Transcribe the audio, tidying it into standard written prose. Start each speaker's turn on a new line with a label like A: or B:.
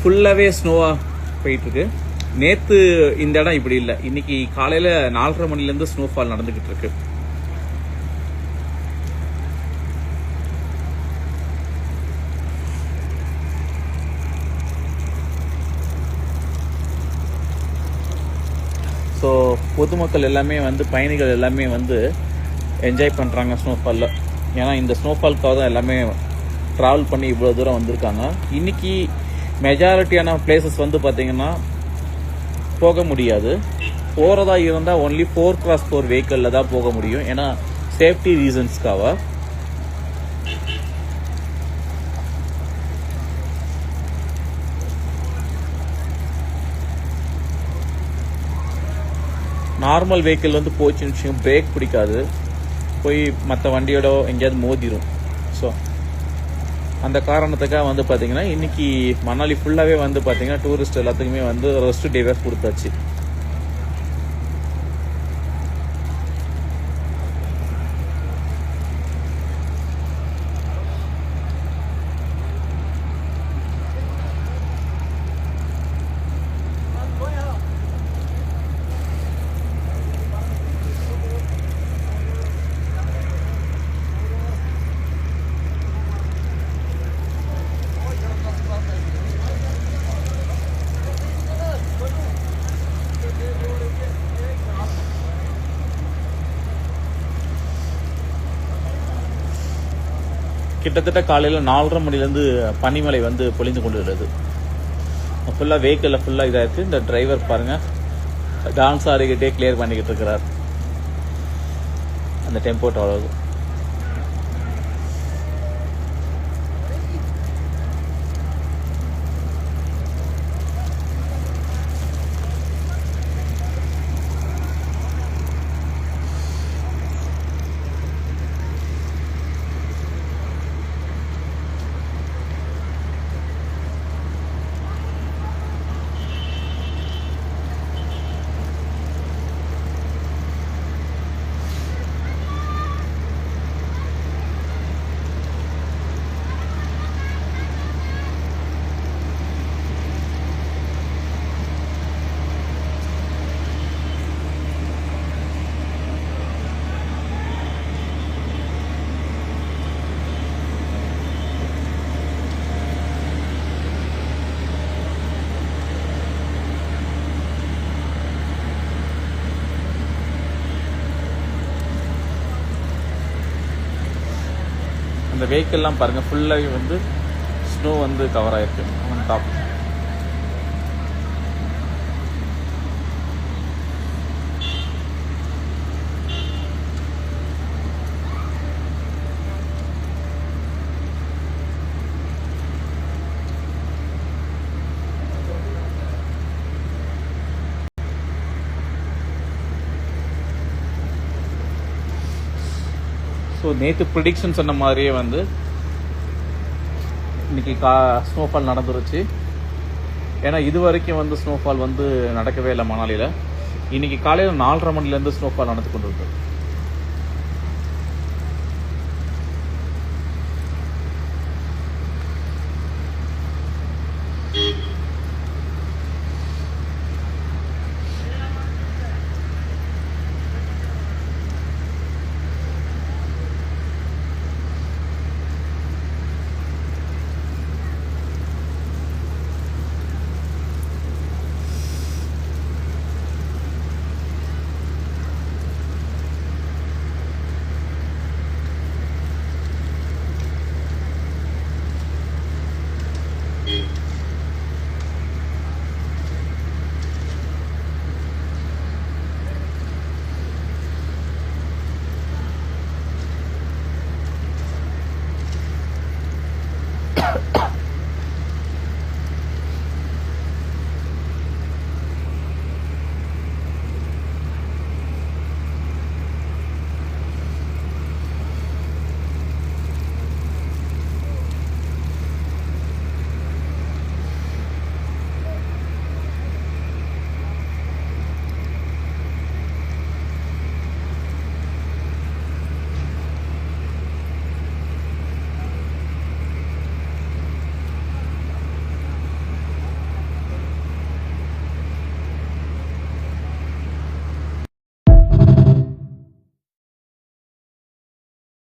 A: ஃபுல்லாகவே ஸ்னோவாக போயிட்டுருக்கு. நேற்று இந்த இடம் இப்படி இல்லை. இன்னைக்கு காலையில் 4:30 மணிலேருந்து ஸ்னோஃபால் நடந்துக்கிட்டு இருக்கு. ஸோ பொதுமக்கள் எல்லாமே வந்து பயணிகள் எல்லாமே வந்து என்ஜாய் பண்ணுறாங்க ஸ்னோஃபாலில். ஏன்னா இந்த ஸ்னோஃபால்க்காக தான் எல்லாமே ட்ராவல் பண்ணி இவ்வளோ தூரம் வந்திருக்காங்க. இன்றைக்கி மெஜாரிட்டியான பிளேசஸ் வந்து பார்த்திங்கன்னா போக முடியாது. போகிறதா இருந்தால் ஒன்லி 4x4 வெஹிக்கிளில் தான் போக முடியும். ஏன்னா சேஃப்டி ரீசன்ஸ்க்காக. நார்மல் வெஹிக்கிள் வந்து போச்சுன்னு வச்சுக்கோங்க, பிரேக் பிடிக்காது, போய் மற்ற வண்டியோட எங்கேயாவது மோதிரும். ஸோ அந்த காரணத்துக்காக வந்து பார்த்தீங்கன்னா இன்றைக்கி மணாலி ஃபுல்லாகவே வந்து பார்த்தீங்கன்னா டூரிஸ்ட் எல்லாத்துக்குமே வந்து ரெஸ்ட் டேவே கொடுத்தாச்சு. கிட்டத்தட்ட காலையில் 4:30 மணிலேருந்து பனிமலை வந்து பொழிந்து கொண்டு வருது. ஃபுல்லாக வெஹிக்கிளில் ஃபுல்லாக இதாக இருக்குது. இந்த டிரைவர் பாருங்கள், டான்ஸ் ஆடிக்கிட்டே கிளியர் பண்ணிக்கிட்டு இருக்கிறார் அந்த டெம்போ டவர். இந்த வெஹிக்கிள்லாம் பாருங்கள், ஃபுல்லாகவே வந்து ஸ்னோ வந்து கவர் ஆகிருக்கு ஆன் டாப். ஸோ நேற்று ப்ரிடிக்ஷன் சொன்ன மாதிரியே வந்து இன்றைக்கி ஸ்னோஃபால் நடந்துருச்சு. ஏன்னா இது வரைக்கும் வந்து ஸ்னோஃபால் வந்து நடக்கவே இல்லை மணாலியில். இன்றைக்கி காலையில் 4:30 மணிலேருந்து ஸ்னோஃபால் நடந்து கொண்டு இருக்கு.